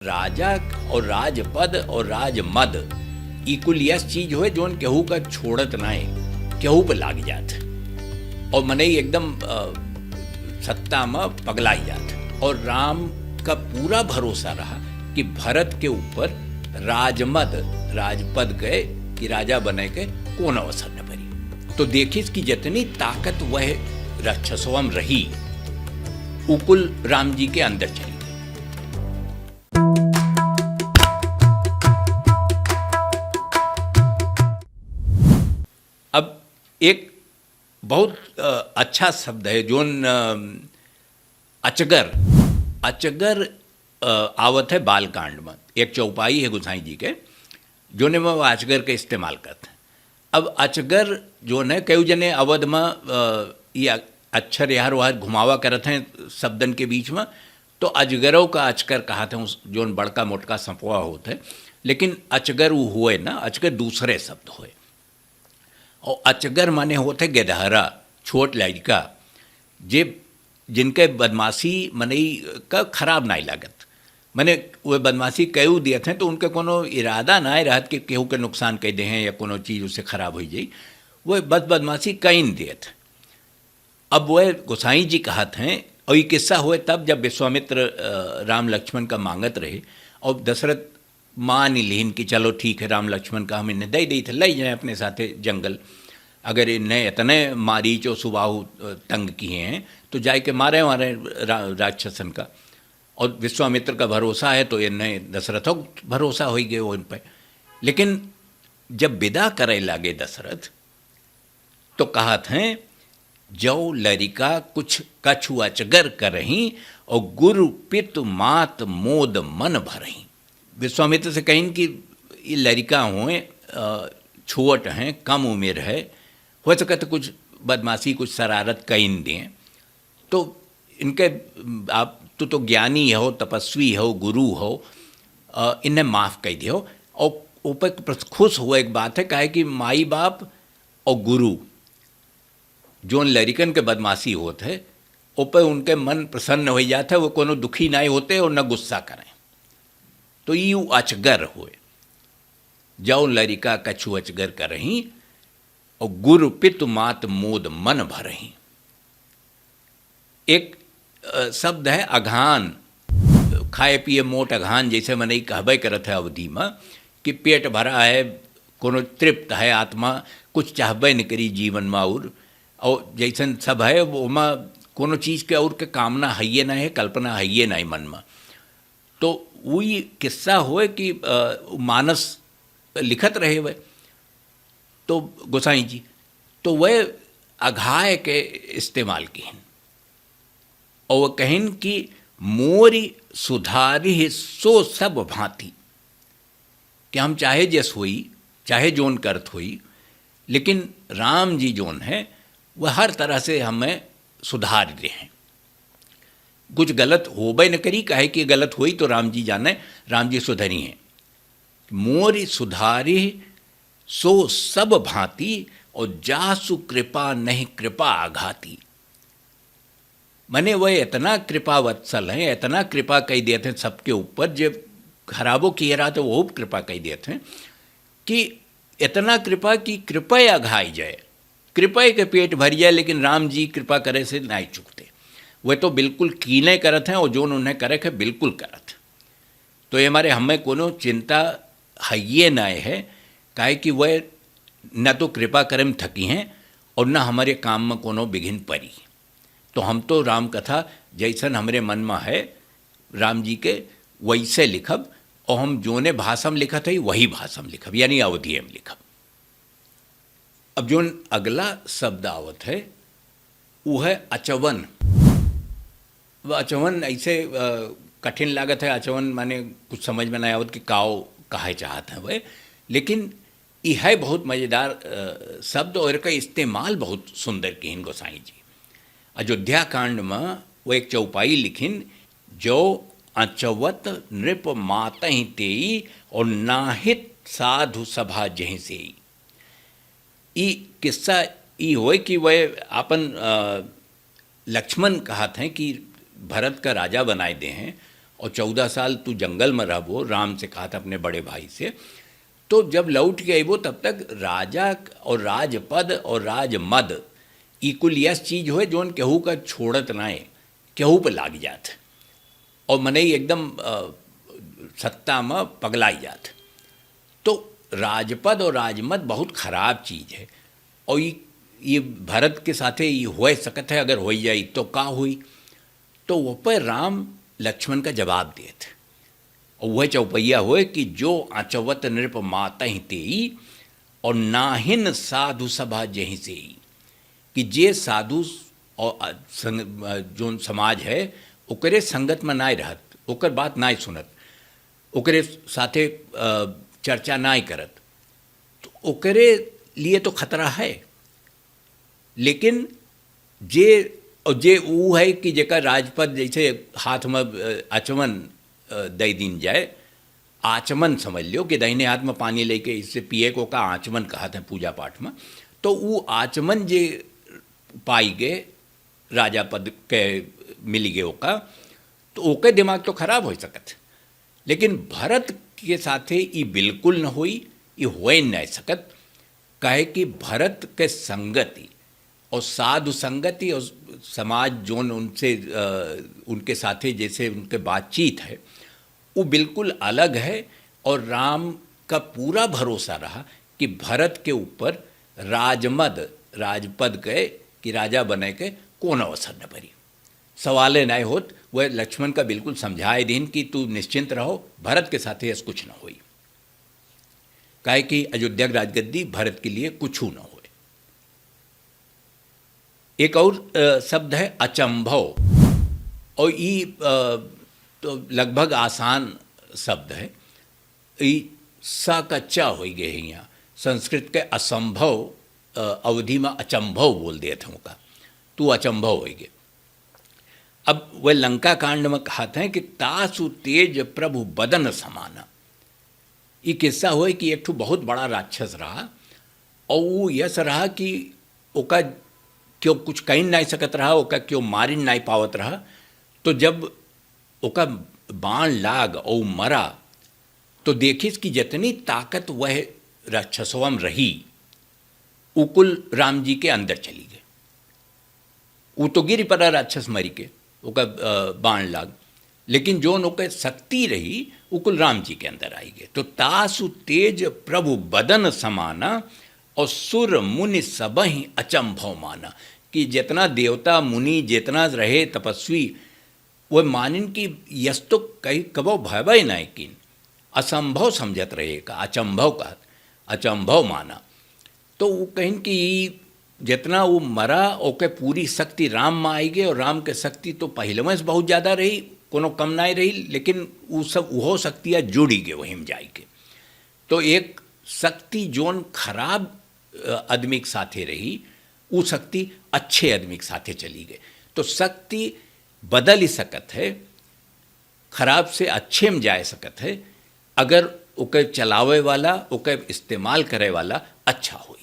राजा और राजपद और राजमद ई कुल यस चीज हो जोन केहू का छोड़त नाहे, केहू पे लाग जात और मनई एकदम सत्ता में पगलाई जात। और राम का पूरा भरोसा रहा कि भरत के ऊपर राजमद राजपद गए कि राजा बने के कौन अवसर न पड़ी। तो देखिस कि जितनी ताकत वह राक्षसों में रही उकुल राम जी के अंदर चली। अब एक बहुत अच्छा शब्द है जोन अचगर अचगर आवत है बालकांड में। एक चौपाई है गोसाई जी के जोने में वो अचगर के इस्तेमाल करते हैं। अब अचगर जो है कई जने अवध में ये अक्षर यार वहाँ घुमावा करते हैं शब्दन के बीच में, तो अजगरों का अचकर कहते हैं जोन बड़का मोटका संपवा होते हैं। लेकिन अचगर वो हुए ना, अचगर दूसरे शब्द हुए। और अचगर माने होते गेदहरा छोट लड़का जे जिनके बदमाशी मनई का खराब नहीं लागत। मैंने वो बदमाशी कयू दिए थे तो उनके कोनो इरादा ना रहत कि केहू के नुकसान कह दे हैं या कोनो चीज़ उससे खराब हो जाई, वो बदमाशी कहीं दिए थे। अब वह गोसाई जी कहत हैं और ये किस्सा हुए तब जब विश्वामित्र राम लक्ष्मण का मांगत रहे और दशरथ मान ही लीन कि चलो ठीक है राम लक्ष्मण का हम इन्हें दे दी थे ले जाए अपने साथे जंगल। अगर इन्हें इतने मारीच और सुबाहु तंग किए हैं तो जाए के मारे मारे राक्षसन का। और विश्वामित्र का भरोसा है तो इन्हें दशरथों भरोसा हो गए वो इन पर। लेकिन जब विदा करे लगे दशरथ तो कहत हैं जो लरिका कुछ कछु अचगर करही और गुरु पित मात मोद मन भरही। विश्वामित्र से कहीं कि ये लड़का हुए छुअट हैं, कम उम्र है, हो सके तो कुछ बदमाशी कुछ शरारत कहीं दें तो इनके आप तो ज्ञानी हो, तपस्वी हो, गुरु हो, इन्हें माफ़ कर दियो। और ऊपर खुश हुआ एक बात है कहे कि माई बाप और गुरु जो लड़कन के बदमाशी होते है ऊपर उनके मन प्रसन्न हो जाता है, वो कोनो दुखी नहीं होते और न गुस्सा करें। तो यू अचगर हुए जाओ लरिका कछु अचगर करही और गुरु पितु मात मोद मन भरही। एक शब्द है अघान, खाए पिए मोट अघान, जैसे मैंने कहबे करत है अवधि में कि पेट भरा है, कोनो तृप्त है आत्मा, कुछ चाहबे न करी जीवन में और जैसन सब है वो में कोनो चीज़ के और के कामना है ना है, कल्पना है ना मन में। तो वही किस्सा हुए कि मानस लिखत रहे वह तो गोसाई जी तो वह अघाय के इस्तेमाल की और वह कहिन कि मोरी सुधारी सो सब भांति कि हम चाहे जस हुई चाहे जोन करत हुई, लेकिन राम जी जोन है वह हर तरह से हमें सुधार रहे हैं। कुछ गलत हो बे न करी, कहे कि गलत हुई तो राम जी जाने राम जी सुधरी हैं। मोरी सुधारी सो सब भांति और जासु कृपा नहीं कृपा आघाती। मने वह इतना कृपा वत्सल हैं, इतना कृपा कही देते हैं सबके ऊपर, जब खराबों किए रहा तो वो कृपा कही देते हैं कि इतना कृपा की कृपा आघाई जाए, कृपा के पेट भर जाए, लेकिन राम जी कृपा करे से नहीं चुकते। वह तो बिल्कुल कीने करत हैं और जो उन्हें करे है बिल्कुल करत। तो ये हमारे हमें कोनो चिंता है ना है, काहे कि वह न तो कृपा करम थकी हैं और न हमारे काम में कोनो विघ्न पड़ी। तो हम तो राम कथा जैसन हमारे मन में है राम जी के वैसे लिखब और हम जोने भाषा में लिखत है वही भाषा में लिखब, यानी अवधि में लिखब। अब जो अगला शब्द आवत है वो है अचवन। वह अचवन ऐसे कठिन लागत है, अचवन माने कुछ समझ में नहीं आवत कि काओ कहे चाहते हैं वह, लेकिन यह है बहुत मज़ेदार शब्द और इसका इस्तेमाल बहुत सुंदर किन गोसाई जी। अयोध्या कांड में वो एक चौपाई लिखिन जो अचवत नृप मातहि तेई और नाहित साधु सभा जहीं से। ई किस्सा ई हो कि वह अपन लक्ष्मण कहते हैं कि भरत का राजा बनाए दे हैं और 14 साल तू जंगल में रहबो, राम से कहा था अपने बड़े भाई से। तो जब लौट के अबो तब तक राजा और राजपद और राजमद ई कुल यस चीज़ हो जोन केहू का छोड़त नाए, केहू पर लाग जात और मनई एकदम सत्ता में पगलाई जात। तो राजपद और राजमद बहुत खराब चीज़ है और ये भारत के साथे ये हो सकत है, अगर हो जाए तो का हुई। तो वो पर राम लक्ष्मण का जवाब देते और वह चौपैया हुए कि जो आचवत नृप मातहि तेई और नाहिन साधु सभा जहीं से ही, कि जे साधु और जो समाज है ओकरे संगत में नाय रहत, ओकर बात नाय सुनत, ओकरे साथे चर्चा नाय करत, तो ओकरे लिए तो खतरा है। लेकिन जे वो है कि जेकर राजपद जैसे हाथ में आचमन दे दिन जाए, आचमन समझ लो कि दाहिने हाथ में पानी लेके इससे पिए को का आचमन कहा था पूजा पाठ में, तो वो आचमन जे पाई गए राजा पद के मिली गए ओका, तो ओके दिमाग तो खराब हो सकत। लेकिन भरत के साथे ये बिल्कुल न हुई, ये हो नहीं सकत। कहे कि भरत के संगति और साधु संगति और समाज जोन उनसे उनके साथे जैसे उनके बातचीत है वो बिल्कुल अलग है। और राम का पूरा भरोसा रहा कि भरत के ऊपर राजपद के कि राजा बने के कौन अवसर न पड़ी, सवाले नहीं होत। वह लक्ष्मण का बिल्कुल समझाए दिन कि तू निश्चिंत रहो, भरत के साथ ऐसा कुछ न हुई। काहे कि अयोध्या की राजगद्दी भरत के लिए कुछ न हो। एक और शब्द है अचंभव, और ये तो लगभग आसान शब्द है। ये सा का चा हो गए हैं यहाँ संस्कृत के असंभव अवधि में अचंभव बोल दिए थे उनका, तू अचंभव हो गए। अब वह लंका कांड में कहते हैं कि तासु तेज प्रभु बदन समाना। ये किस्सा हुआ कि एक ठो बहुत बड़ा राक्षस रहा और वो यस रहा कि ओका क्यों कुछ कहीं नहीं सकत रहा, ओका क्यों मारी नहीं पावत रहा। तो जब ओका बाण लाग और मरा तो देखिस कि जितनी ताकत वह राक्षसों में रही उकुल राम जी के अंदर चली गई। वो तो गिरी पड़ा राक्षस मरी के, ओका बाण लाग, लेकिन जो ओके शक्ति रही उकुल राम जी के अंदर आई गए। तो तासु तेज प्रभु बदन समाना और सुर मुनि सबहि अचंभव माना, कि जितना देवता मुनि जितना रहे तपस्वी वह मानिन कि यस तो कहीं कबो भय नहीं किन, असंभव समझत रहे का अचंभव का अचंभव माना। तो वो कहीं कि जितना वो मरा ओके पूरी शक्ति राम में आई गई, और राम के शक्ति तो पहले में से बहुत ज़्यादा रही, कोनो कम नहीं रही, लेकिन वो सब वो शक्तियाँ जुड़ी गए वहीं में जाई के। तो एक शक्ति जोन खराब आदमी के साथे रही, वो शक्ति अच्छे आदमी के साथे चली गई। तो शक्ति बदल ही सकत है, खराब से अच्छे में जा सकत है, अगर ओके चलावे वाला ओके इस्तेमाल करे वाला अच्छा हो।